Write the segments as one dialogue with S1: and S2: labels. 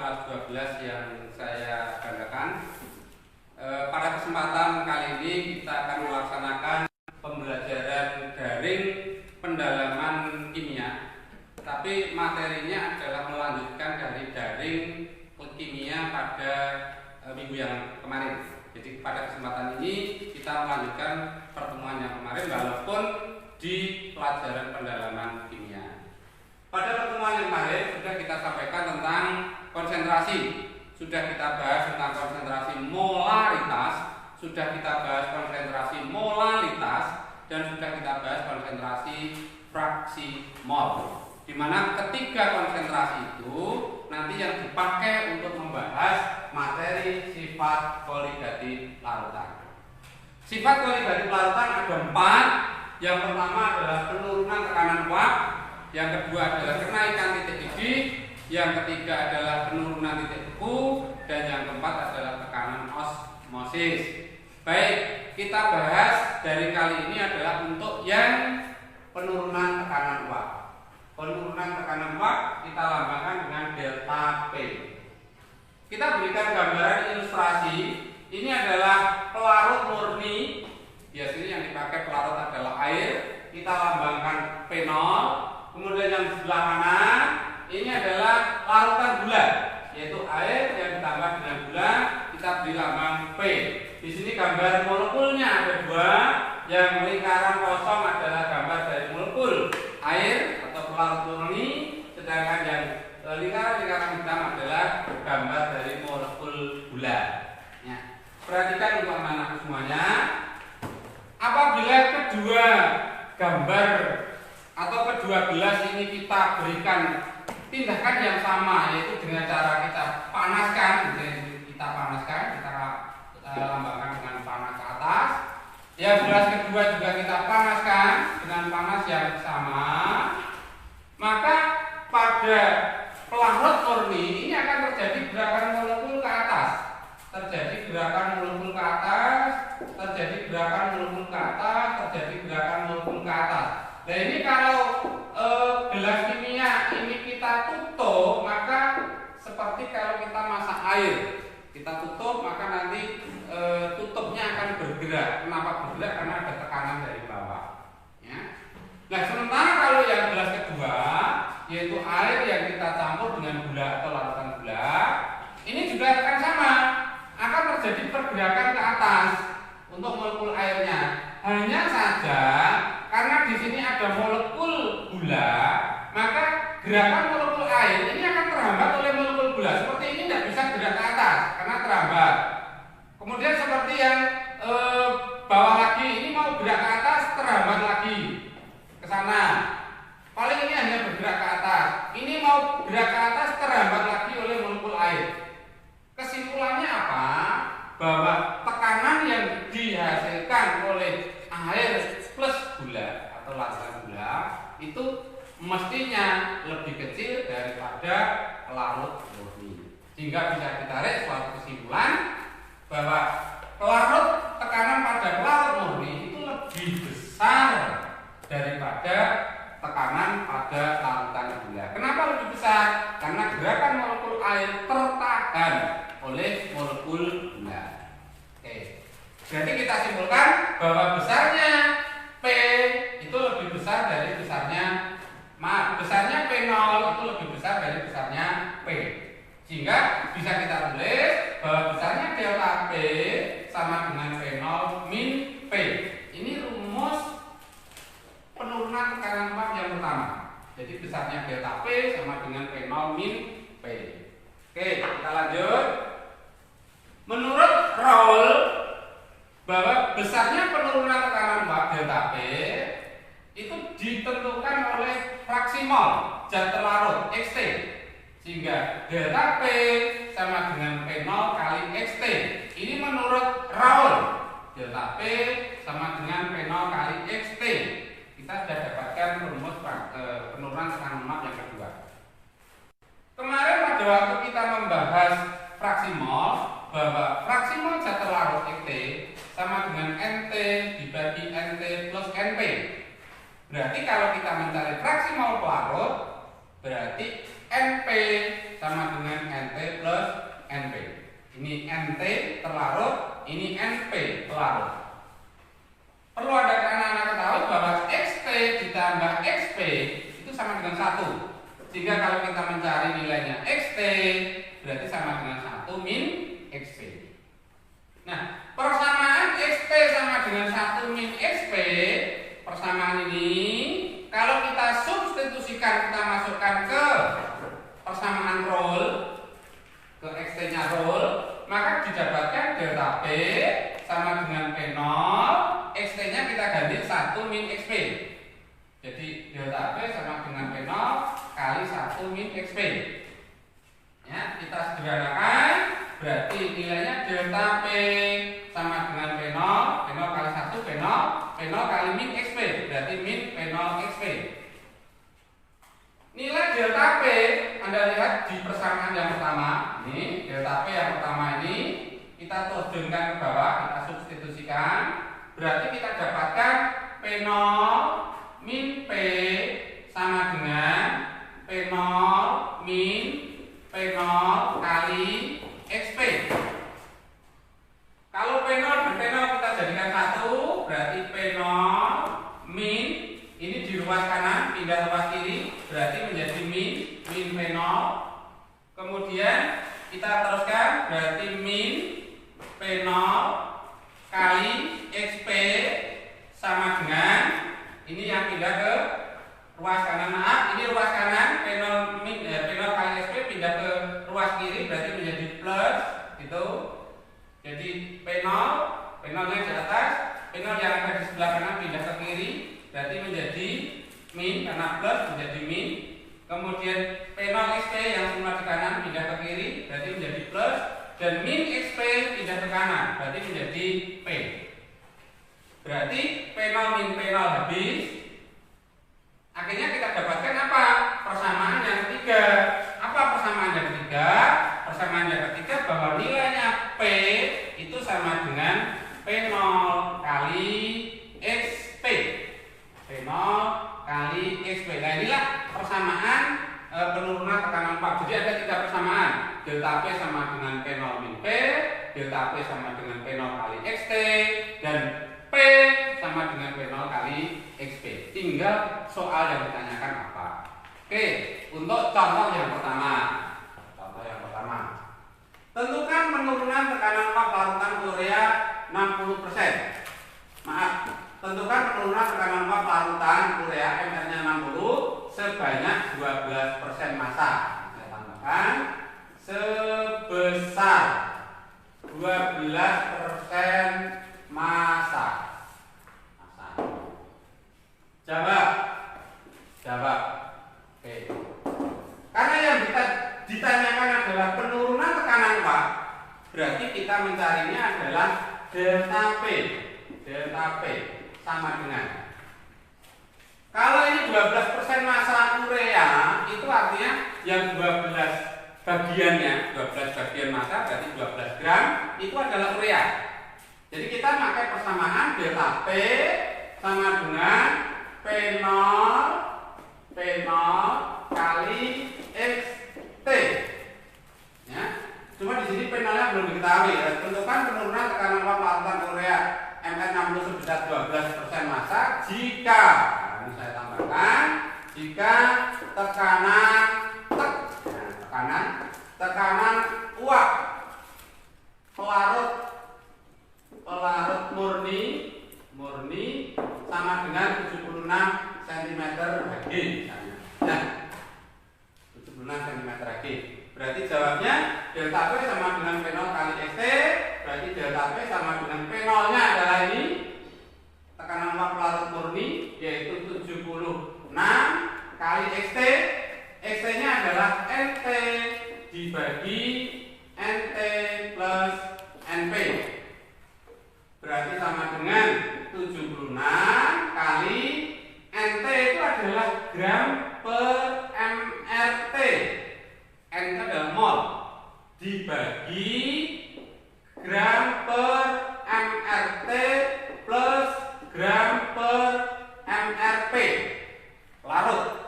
S1: kelas 12 yang saya banggakan. Pada kesempatan kali ini kita akan melaksanakan pembelajaran daring pendalaman kimia. Tapi materinya adalah melanjutkan dari daring kimia pada minggu yang kemarin. Jadi pada kesempatan ini kita melanjutkan pertemuan yang kemarin walaupun di pelajaran pendalaman kimia. Pada pertemuan yang kemarin sudah kita sampaikan tentang konsentrasi, sudah kita bahas tentang konsentrasi molaritas, sudah kita bahas konsentrasi molalitas, dan sudah kita bahas konsentrasi fraksi mol. Di mana ketiga konsentrasi itu nanti yang dipakai untuk membahas materi sifat koligatif larutan. Sifat koligatif larutan ada 4. Yang pertama adalah penurunan tekanan uap, yang kedua adalah kenaikan titik didih, yang ketiga adalah penurunan titik beku, dan yang keempat adalah tekanan osmosis. Baik, kita bahas dari kali ini adalah untuk yang penurunan tekanan uap. Penurunan tekanan uap kita lambangkan dengan delta P. Kita berikan gambaran ilustrasi. Ini adalah pelarut murni. Biasanya yang dipakai pelarut adalah air. Kita lambangkan P0. Kemudian yang di sebelah kanan ini adalah larutan gula, yaitu air yang ditambah dengan gula. Kita beri lambang P. Di sini gambar molekulnya ada 2. Yang lingkaran kosong adalah gambar dari molekul air atau pelarut murni, sedangkan yang lingkaran hitam adalah gambar dari molekul gula. Ya. Perhatikan untuk anak-anak semuanya. Apabila kedua gambar atau kedua gelas ini kita berikan tindakan yang sama, yaitu dengan cara kita panaskan, kita lambangkan dengan panas ke atas. Yang gelas kedua juga kita panaskan dengan panas yang sama. Maka pada pelarut murni ini akan terjadi gerakan molekul ke atas. Terjadi gerakan molekul ke atas, terjadi gerakan molekul ke atas, terjadi gerakan molekul ke atas. Nah ini kalau gelas kimia ini kita tutup, maka seperti kalau kita masak air, kita tutup maka nanti tutupnya akan bergerak. Kenapa bergerak? Karena ada tekanan dari bawah. Ya. Nah sementara kalau yang gelas kedua, yaitu air yang kita campur dengan gula atau larutan gula, ini juga akan sama, akan terjadi pergerakan ke atas untuk molekul airnya. Hanya saja karena di sini ada molekul gula, maka gerakan molekul air ini akan terhambat oleh molekul gula. Seperti ini tidak bisa gerak ke atas karena terhambat. Kemudian seperti yang bawah lagi, ini mau gerak ke atas terhambat lagi ke sana. Paling ini hanya bergerak ke atas. Ini mau gerak ke atas terhambat lagi oleh molekul air. Kesimpulannya apa? Bahwa tekanan yang dihasilkan oleh air plus gula atau larutan gula itu mestinya lebih kecil daripada pelarut murni. Sehingga bisa ditarik suatu kesimpulan bahwa tekanan pada pelarut murni itu lebih besar daripada tekanan pada larutan gula. Kenapa lebih besar? Karena gerakan molekul air tertahan oleh molekul gula. Oke. Berarti kita simpulkan bahwa besarnya P itu lebih besar dari besarnya P0 itu lebih besar dari besarnya P. Sehingga bisa kita tulis bahwa besarnya delta P sama dengan P0 min P. Ini rumus penurunan tekanan uap yang pertama. Jadi besarnya delta P sama dengan P0 min P. Oke, kita lanjut. Menurut Raoul, bahwa besarnya penurunan tekanan uap delta P itu ditentukan oleh fraksi mol zat terlarut XT, sehingga delta P sama dengan P0 kali XT. Ini menurut Raoul, delta P sama dengan P0 kali XT. Kita sudah dapatkan rumus penurunan tekanan uap yang kedua. Kemarin pada waktu kita membahas fraksi mol, bahwa fraksi mol zat terlarut XT sama dengan NT dibagi NT plus NP. Berarti kalau kita mencari fraksi mol pelarut, berarti NP sama dengan NT Ini NT terlarut, ini NP terlarut. Perlu ada anak-anak ketahui bahwa XT ditambah XP itu sama dengan 1. Sehingga kalau kita mencari nilainya XT berarti sama dengan 1 min XP. Nah, persamaan XT sama dengan 1 min XP, persamaan ini kalau kita substitusikan, kita masukkan ke persamaan roll, ke XT-nya roll, maka didapatkan delta P sama dengan P0, XT-nya kita ganti 1 min XP. Jadi delta P sama dengan P0 kali 1 min XP. Ya, kita sederhanakan, berarti nilainya delta P sama dengan P0, P0 kali 1, P0 kali min XP, berarti min P0 XP. Nilai delta P Anda lihat di persamaan yang pertama. Ini delta P yang pertama ini kita terjunkan ke bawah, kita substitusikan, berarti kita dapatkan P0 min P sama dengan P0 min P0 kali XP. Kalau P0 dan P0 kita jadikan 1, berarti P0 min, ini di ruas kanan pindah ruas kiri, berarti menjadi min P0. Kemudian kita teruskan, berarti min P0 kali XP sama dengan, ini yang pindah ke ruas kanan, maaf, ini ruas kanan, P0 kali XP pindah ke ruas kiri, berarti menjadi plus gitu. Jadi P0 nya di atas, P0 yang ada di sebelah kanan pindah ke kiri, berarti menjadi min, karena plus menjadi min. Kemudian P0 XP yang semula di kanan pindah ke kiri, berarti menjadi plus, dan min XP pindah ke kanan, berarti menjadi P. Berarti P0 min P0 habis. Akhirnya kita dapatkan apa? Persamaan yang ketiga. Apa persamaan yang ketiga? Persamaan yang ketiga bahwa nilainya P itu sama dengan P0 kali XP. P0 kali XP. Nah, inilah persamaan penurunan tekanan Pak. Jadi ada 3 persamaan. Delta P sama dengan P0 min P, delta P sama dengan P0 kali XT, dan P sama dengan P0 kali XP. Tinggal soal yang ditanyakan apa. Oke, untuk contoh yang pertama. Tentukan penurunan tekanan Pak larutan urea 60%. Maaf, tentukan penurunan tekanan Pak larutan urea MR-nya 60 sebanyak 12% massa. Saya tambahkan sebesar 12% massa. Jawab. Oke. Karena yang ditanyakan adalah penurunan tekanan Pak, berarti kita mencarinya adalah delta P. Delta P sama dengan, kalau ini 12% massa urea, itu artinya yang 12 bagiannya, 12 bagian massa berarti 12 gram, itu adalah urea. Jadi kita pakai persamaan delta P sama dengan P0 kali XT. Ya. Cuma di sini P0-nya belum diketahui. Tentukan penurunan tekanan larutan urea MR60 sebesar 12% massa jika, ini saya tambahkan, jika tekanan uap pelarut murni sama dengan 76 cm Hg misalnya. Nah, 76 cm Hg. Berarti jawabnya delta P sama dengan P0 kali XT. Berarti delta P sama dengan P0-nya adalah ini, tekanan uap pelarut murni, yaitu 76 kali XT. XT-nya adalah NT dibagi NT plus NP. Berarti sama dengan 76 kali NT itu adalah gram per mRT. N adalah mol dibagi gram per mRT plus gram per mRP larut.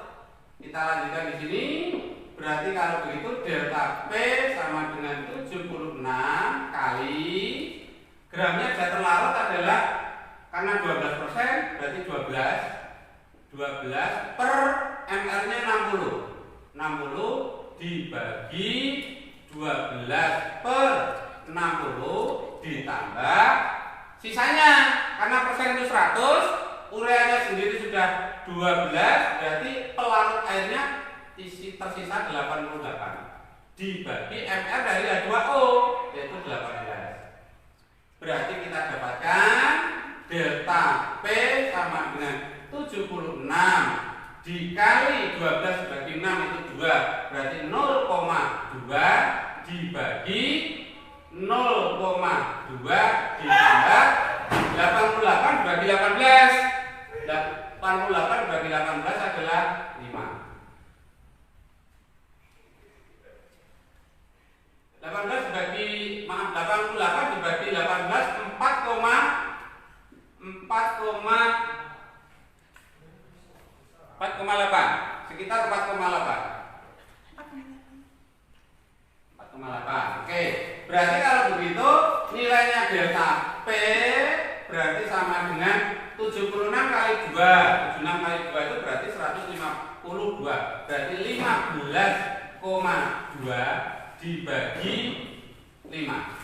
S1: Kita lanjutkan di sini. Berarti kalau begitu delta P sama dengan 76 gramnya sudah terlarut adalah karena 12% berarti 12 per ml-nya 60 dibagi 12 per 60 ditambah sisanya, karena persen itu 100, ureanya sendiri sudah 12, berarti pelarut airnya tersisa 88 dibagi ml dari H2O yaitu 18. Berarti kita dapatkan delta P sama dengan 76 dikali 12 dibagi 6 itu 2, berarti 0,2 dibagi 0,2 ditambah 88 dibagi 18. 88 dibagi 18 adalah 5. 88 dibagi 18 4,8, sekitar 4,8. Oke, berarti kalau begitu nilainya delta P berarti sama dengan 76 kali 2. 76 kali 2 itu berarti 152. Berarti 15,2 dibagi 5.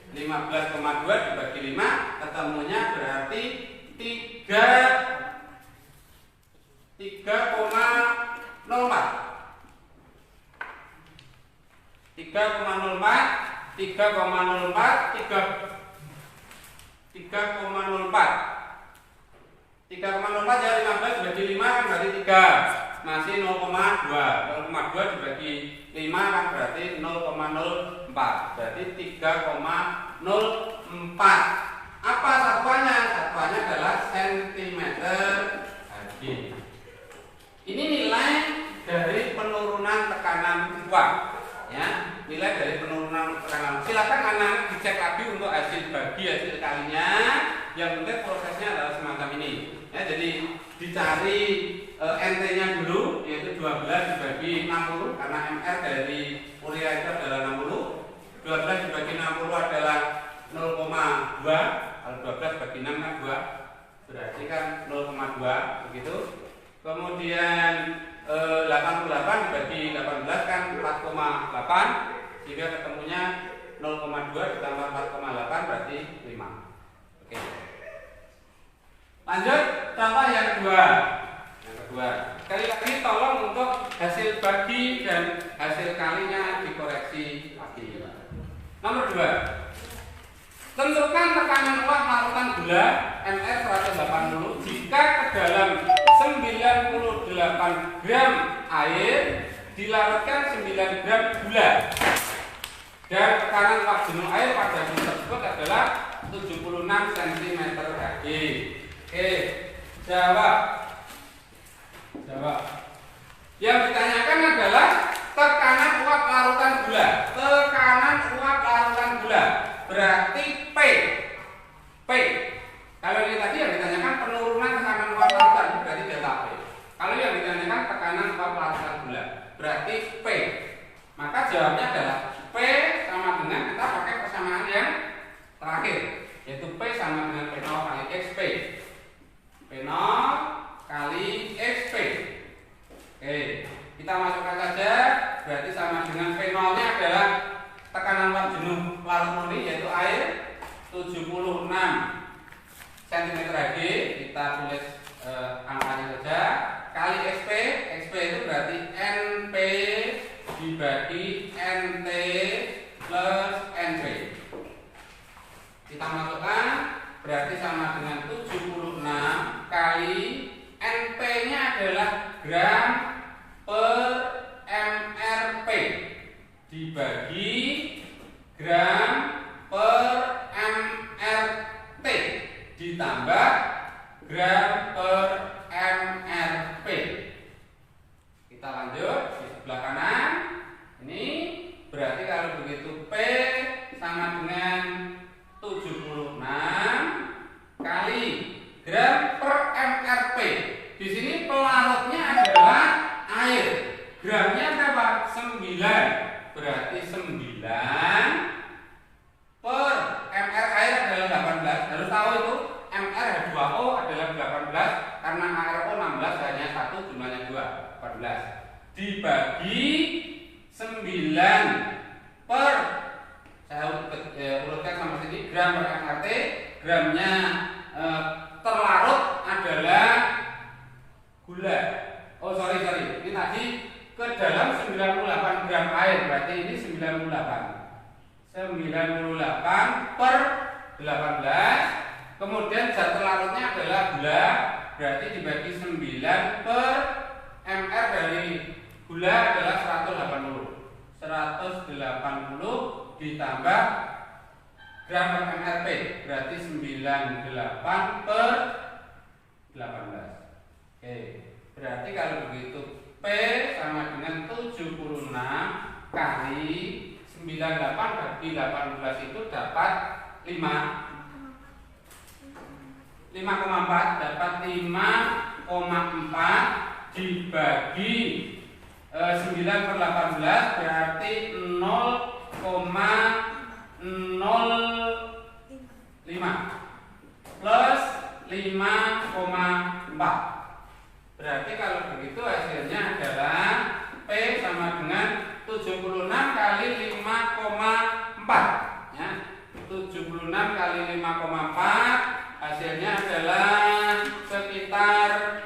S1: 15,2 dibagi 5 ketemunya berarti 3,04 ya. 15 dibagi 5 kan berarti 3, masih 0,2 dibagi 5 kan berarti 0,04, berarti 3,04. Apa satuannya? Satuannya adalah sentimeter Hg. Ini nilai dari penurunan tekanan uap, ya, nilai dari penurunan tekanan. Silakan anak dicek lagi untuk hasil bagi hasil kalinya. Yang penting prosesnya adalah semacam ini, ya. Jadi dicari NT-nya dulu, yaitu 12 dibagi 60 karena MR dari urea itu adalah 60. 12 dibagi 60 adalah 0,2. Kalau 12 bagi 6 kan 2, berarti kan 0,2 begitu. Kemudian 88 dibagi 18 kan 4,8, sehingga ketemunya 0,2 ditambah 4,8 berarti 5. Oke. Lanjut contoh yang kedua. Sekali lagi tolong untuk hasil bagi dan hasil kalinya dikoreksi lagi. Nomor 2. Tentukan tekanan uap larutan gula MR 180 jika ke dalam 98 gram air dilarutkan 9 gram gula. Dan tekanan uap jenuh air pada jenuh tersebut adalah 76 cm Hg. Oke, jawab. Yang ditanyakan adalah tekanan uap larutan gula. Tekanan uap larutan gula berarti P. Kalau ini tadi yang ditanyakan penurunan tekanan uap larutan berarti delta P. Kalau yang ditanyakan tekanan uap larutan gula berarti P. Maka jawabnya adalah P sama dengan, kita pakai persamaan yang terakhir, yaitu P sama dengan P0 kali XP. P0 kali XP. Oke, kita masukkan saja, berarti sama dengan P0-nya adalah tekanan uap jenuh larut murni yaitu air 76 cm Hg. Kita tulis angkanya saja, kali XP. XP itu berarti NP dibagi NT plus NP. Kita masukkan, berarti sama dengan 76 kali NP-nya adalah gram per mRP dibagi gram per mRT ditambah gram per mRP. Kita lanjut di sebelah kanan. Ini berarti kalau begitu P sama dengan 76 kali gram per mRP. Di sini pelarutnya adalah air. Gramnya berapa? 9. Berarti 9 per gramnya terlarut adalah gula. Oh sorry, ini tadi ke dalam 98 gram air, berarti ini 98 per 18. Kemudian zat terlarutnya adalah gula, berarti dibagi 9 per mr dari gula adalah 180 ditambah gram per mrp, berarti 98 per 18. Oke, berarti kalau begitu P sama dengan 76 kali 98 bagi 18 itu dapat 5,4, dapat 5,4 dibagi 9 per 18 berarti 0,05 plus 5,4. Berarti kalau begitu hasilnya adalah P sama dengan 76 kali 5,4 ya. 76 kali 5,4 hasilnya adalah sekitar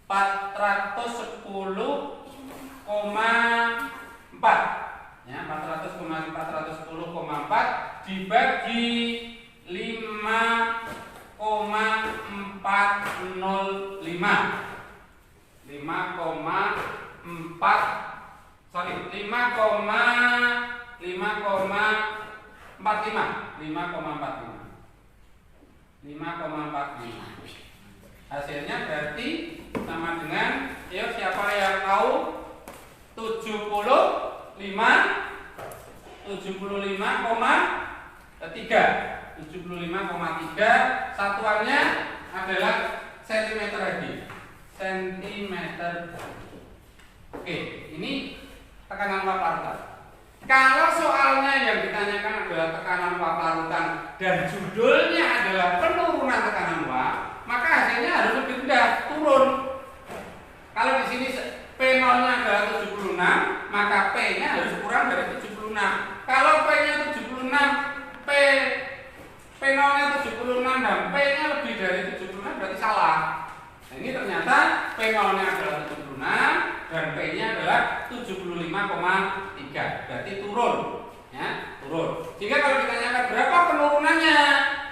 S1: 410,4 ya, 410,4 dibagi 5,405. 5,45. Hasilnya berarti sama dengan, ya siapa yang tahu 75,3 satuannya adalah sentimeter lagi. Sentimeter. Oke, ini tekanan uap larutan. Kalau soalnya yang ditanyakan adalah tekanan uap larutan dan judulnya adalah penurunan tekanan uap, maka hasilnya harus lebih rendah, turun. Kalau di sini P0-nya adalah 76, maka P-nya harus kurang dari 76. Kalau P-nya 76, P0-nya 76 dan P-nya lebih dari 76 berarti salah. Nah, ini ternyata P0-nya adalah 76 dan P-nya adalah 75,3. Berarti turun, ya, turun. Jika kalau ditanyakan berapa penurunannya,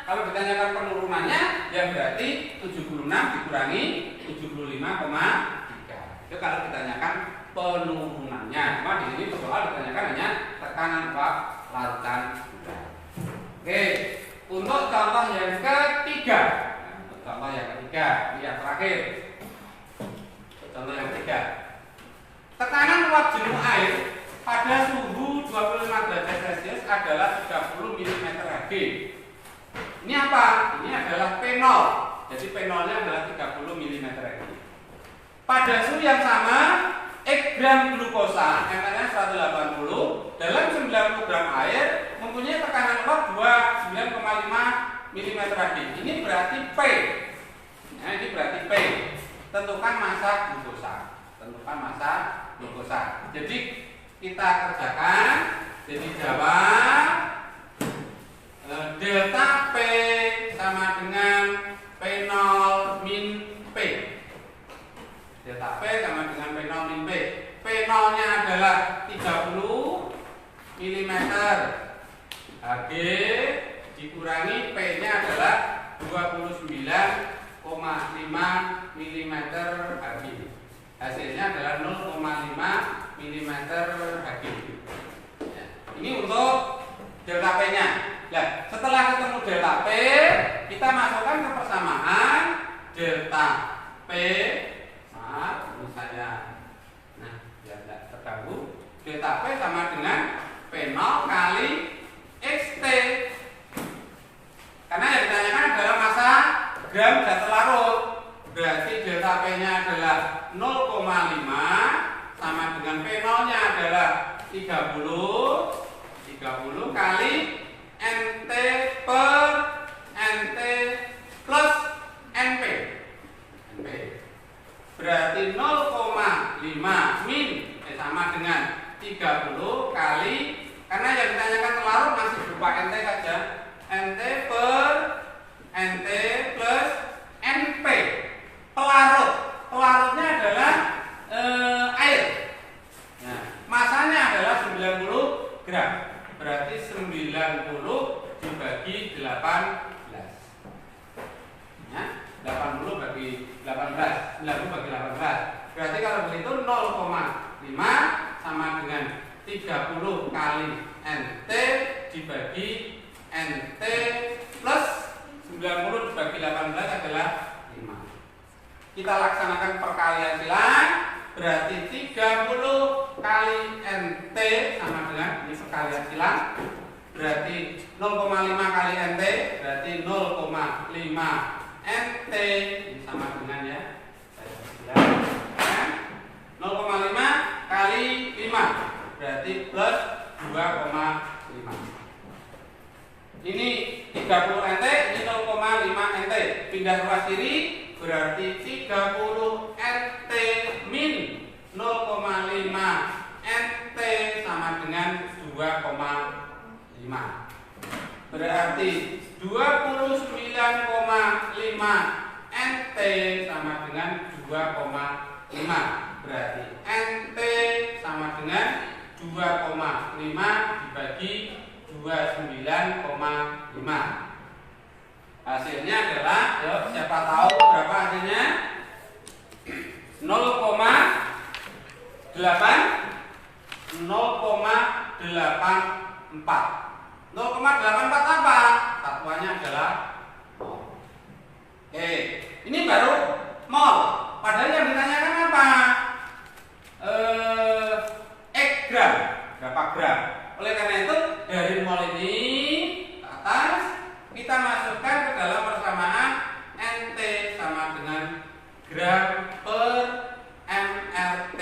S1: kalau ditanyakan penurunannya, ya berarti 76 dikurangi 75,3. Itu kalau ditanyakan penurunannya. Cuma di sini soal ditanyakan hanya tekanan uap larutan udara. Oke, untuk contoh yang ketiga. Contoh yang ketiga, ini yang terakhir. Contoh yang ketiga. Tekanan uap jenuh air pada suhu 25 derajat Celcius adalah 30 mm Hg. Ini apa? Ini adalah P0. Jadi P0-nya adalah 30 mm Hg. Pada suhu yang sama, X gram glukosa, mR-nya 180, dalam 90 gram air mempunyai tekanan uap 29,5 mm Hg. Ini berarti P. Nah, ini berarti P. Tentukan massa glukosa. Tentukan massa glukosa. Jadi kita kerjakan. Jadi jawab delta P sama dengan P0 min P. Delta P sama dengan P0 min P. P0-nya adalah 30 mm Hg dikurangi P-nya adalah 29,5 mm Hg. Hasilnya adalah 0,5 mm Hg. Ya, ini untuk delta P-nya. Nah, setelah ketemu delta P, kita masukkan ke persamaan delta P. Ini saya, nah, biar tidak terganggu. Delta P sama dengan P0 kali XT. Karena yang ditanyakan adalah massa gram zat terlarut. Berarti delta P-nya adalah 0,5 sama dengan P0-nya adalah 30 kali NT per NT plus NP. Berarti 0,5 min sama dengan 30 kali, karena yang ditanyakan terlarut masih berupa NT saja, NT per gram. Berarti 90 dibagi 18. Ya, 80 bagi 18, 90 bagi 18. Berarti kalau begitu 0,5 sama dengan 30 kali NT dibagi NT plus 90 dibagi 18 adalah 5. Kita laksanakan perkalian silang. Berarti 30 kali NT sama dengan, ini perkalian silang, berarti 0,5 kali NT berarti 0,5 NT, ini sama dengan ya, saya silang, 0,5 kali 5 berarti plus 2,5. Ini 30 NT, ini 0,5 NT, pindah ruas kiri berarti 30 NT min 0,5 NT sama dengan 2,5. Berarti 29,5 NT sama dengan 2,5. Berarti NT sama dengan 2,5 dibagi 29,5. Hasilnya adalah, yuk siapa tahu berapa hasilnya? 0,84. 0,84 apa? Satuannya adalah mol. Oke, ini baru mol. Padahal yang ditanyakan apa? Gram, berapa gram? Oleh karena itu dari mol ini ke atas kita masukkan ke dalam persamaan NT sama dengan gram per mRT,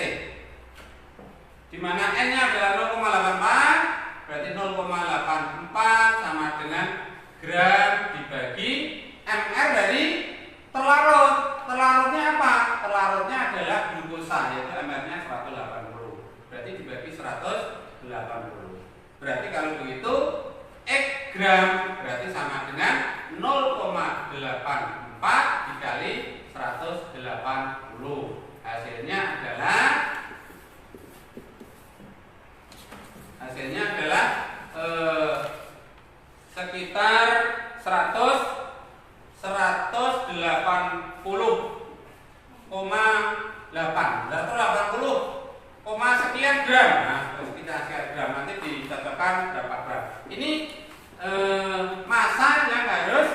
S1: di mana N-nya adalah 0,84, berarti 0,84 sama dengan gram dibagi mR dari terlarut. Terlarutnya apa? Terlarutnya adalah glukosa, yaitu mR-nya 180. Berarti dibagi 180. Berarti kalau begitu X gram berarti sama dengan 0,84 dikali 180. Hasilnya adalah sekitar 180,8 sekian gram. Nah, sekian gram nanti dicocokkan berapa gram. Ini massa yang harus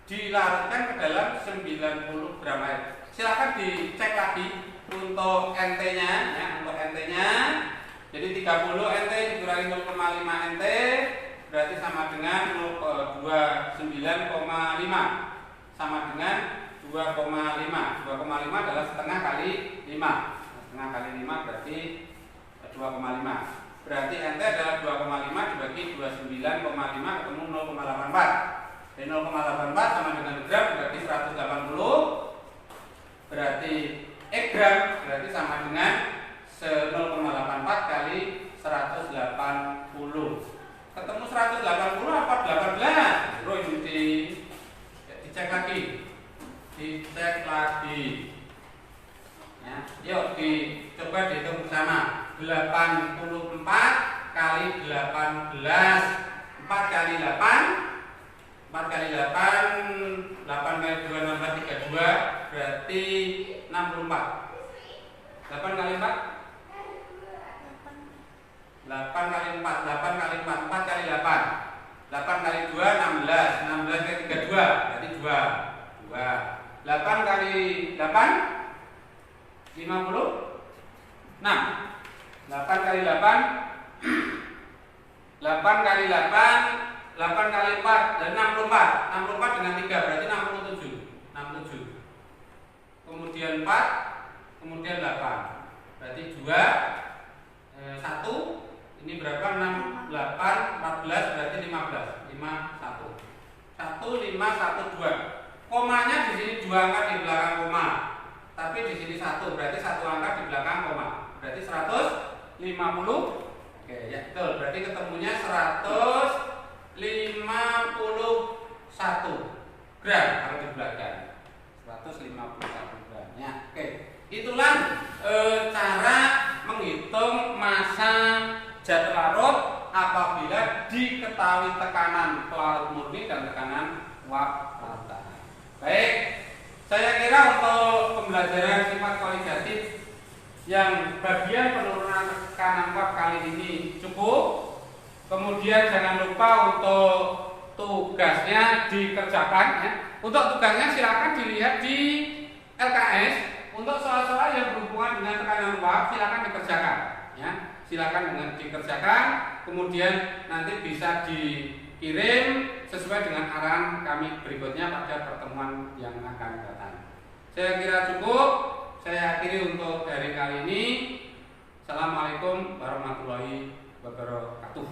S1: dilarutkan ke dalam 90 gram air. Silakan dicek lagi untuk NT-nya, ya, untuk NT-nya. Jadi 30 NT dikurangi 0,5 NT berarti sama dengan 29,5 sama dengan 2,5. 2,5 adalah setengah kali 5. Setengah kali 5 berarti 2,5. Berarti NT adalah 2,5 dibagi 29,5 ketemu 0,84. Jadi 0,84 sama dengan gram berarti 180. Berarti X gram berarti sama dengan 0,84 kali 180. Ketemu 180 apa 18? Bro, ini dicek lagi. Dicek lagi. Ya, yuk coba dihitung bersama. 84 kali 18. 4 kali 8. 4 kali 8, 8 kali 2 nambah 32 berarti 64. 8 kali 4? 8 kali 4, 8 kali 4, 4 kali 8. 8 kali 2, 16. 16 kali 32 berarti 2. 8 kali 8, 56. 8 kali 8, 8 kali 8, 8 kali 4 dan 64. 64 dengan 3 berarti 67. 67. Kemudian 4, kemudian 8. Berarti 2 1. Ini berapa? 6 8 14 berarti 15. 5 1. 1 5 1 2. Komanya di sini 2 angka di belakang koma. Tapi di sini 1 berarti 1 angka di belakang koma. Berarti 150. Oke, ya betul. Berarti ketemunya 151 gram kalau di belakang. 151 gram. Ya, oke. Itulah cara menghitung massa zat larut apabila diketahui tekanan pelarut murni dan tekanan uap rata. Baik, saya kira untuk pembelajaran sifat kualitatif yang bagian penurunan tekanan uap kali ini cukup. Kemudian jangan lupa untuk tugasnya dikerjakan ya. Untuk tugasnya silakan dilihat di LKS. Untuk soal-soal yang berhubungan dengan tekanan uap silakan dikerjakan ya. Silakan dengan dikerjakan, kemudian nanti bisa dikirim sesuai dengan arahan kami berikutnya pada pertemuan yang akan datang. Saya kira cukup. Saya akhiri untuk hari kali ini. Assalamualaikum warahmatullahi wabarakatuh.